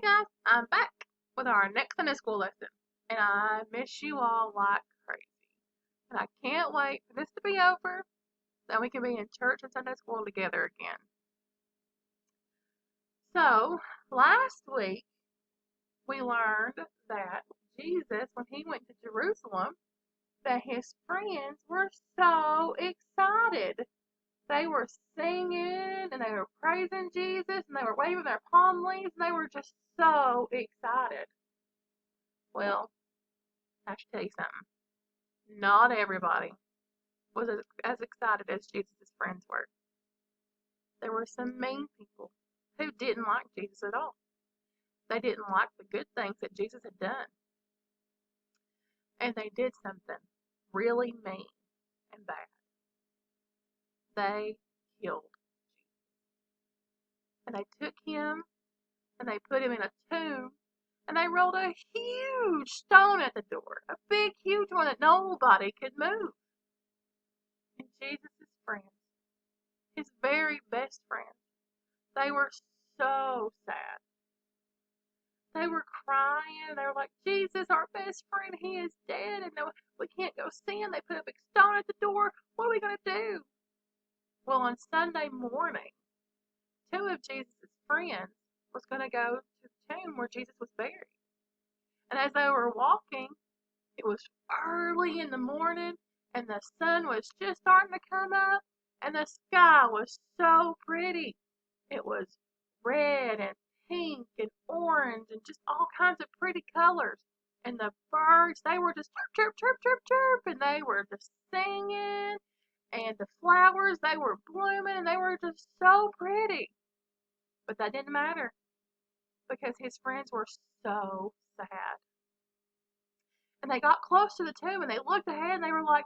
Guys, I'm back with our next Sunday school lesson, and I miss you all like crazy. And I can't wait for this to be over so we can be in church and Sunday school together again. So, last week we learned that Jesus, when he went to Jerusalem, that his friends were so excited. They were singing and they were praising Jesus and they were waving their palm leaves and they were just so excited. Well, I should tell you something. Not everybody was as excited as Jesus' friends were. There were some mean people who didn't like Jesus at all. They didn't like the good things that Jesus had done. And they did something really mean and bad. They killed Jesus. And they took him and they put him in a tomb and they rolled a huge stone at the door. A big, huge one that nobody could move. And Jesus' friends, his very best friends, they were so sad. They were crying. They were like, Jesus, our best friend, he is dead, and no, we can't go see him. They put a big stone at the door. What are we going to do? Well, on Sunday morning, two of Jesus' friends was going to go to the tomb where Jesus was buried. And as they were walking, it was early in the morning, and the sun was just starting to come up, and the sky was so pretty. It was red and pink and orange and just all kinds of pretty colors. And the birds, they were just chirp, chirp, chirp, chirp, chirp, and they were just singing. And the flowers, they were blooming, and they were just so pretty. But that didn't matter because his friends were so sad. And they got close to the tomb, and they looked ahead, and they were like,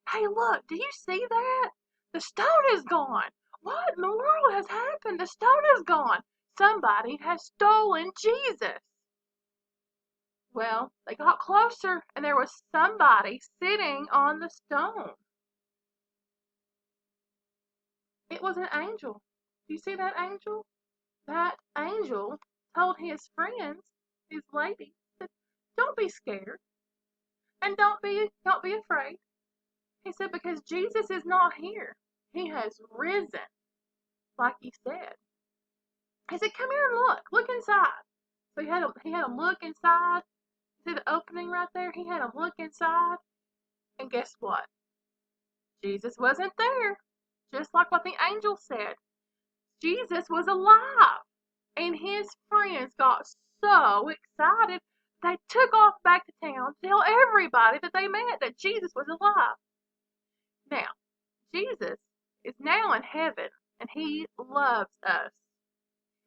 hey, look, do you see that? The stone is gone. What in the world has happened? The stone is gone. Somebody has stolen Jesus. Well, they got closer, and there was somebody sitting on the stone. It was an angel. Do you see that angel? That angel told his friends, his ladies, that don't be scared and don't be afraid. He said, because Jesus is not here. He has risen, like he said. He said, come here and look inside. So he had him look inside. See the opening right there? He had him look inside. And guess what? Jesus wasn't there. Just like what the angel said. Jesus was alive. And his friends got so excited, they took off back to town to tell everybody that they met that Jesus was alive. Now, Jesus is now in heaven, and he loves us.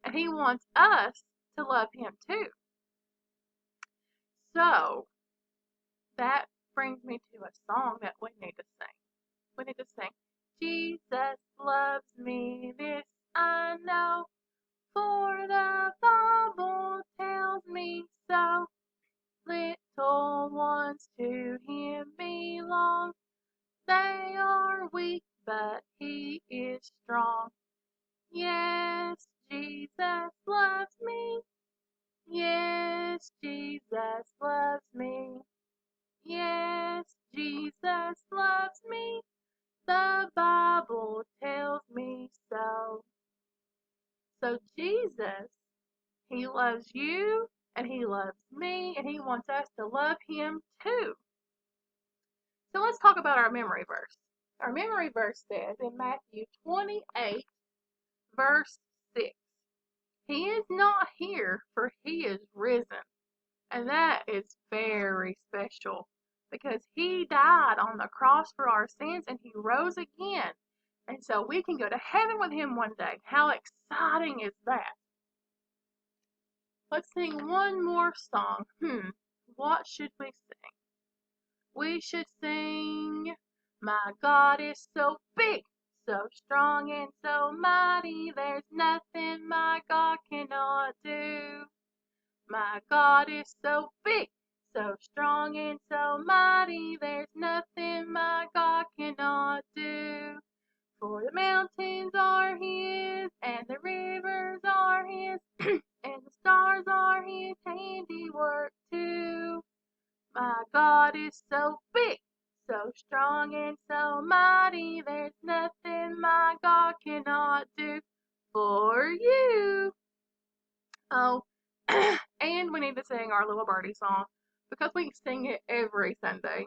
And he wants us to love him too. So, that brings me to a song that we need to sing. We need to sing, Jesus loves me, this I know, for the Bible tells me so. Little ones to him belong. They are weak, but he is strong. Yes, Jesus loves me. Yes, Jesus loves me. Yes, Jesus loves me. The Bible tells me so. So Jesus, he loves you and he loves me and he wants us to love him too. So let's talk about our memory verse. Our memory verse says in Matthew 28, verse 6, he is not here, for he is risen. And that is very special because he died on the cross for our sins and he rose again. And so we can go to heaven with him one day. How exciting is that? Let's sing one more song. What should we sing? We should sing, my God is so big, so strong and so mighty, there's nothing my God cannot do. My God is so big, so strong and so mighty, there's nothing my God cannot do. For the mountains are his, and the rivers are his, and the stars are his handiwork too. My God is so big, so strong and so mighty, there's nothing my God cannot do for you. Oh, and we need to sing our little birdie song because we sing it every Sunday.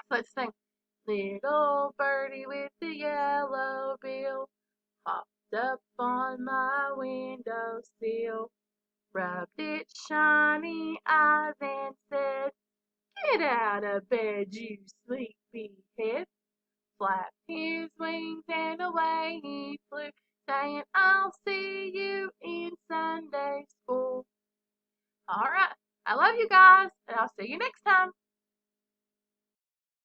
So let's sing. Little birdie with the yellow bill hopped up on my windowsill, rubbed its shiny eyes and said, "Get out of bed, you sleepy head." Flapped his wings and away he flew, saying, "I'll see you in Sunday school." All right. I love you guys, and I'll see you next time.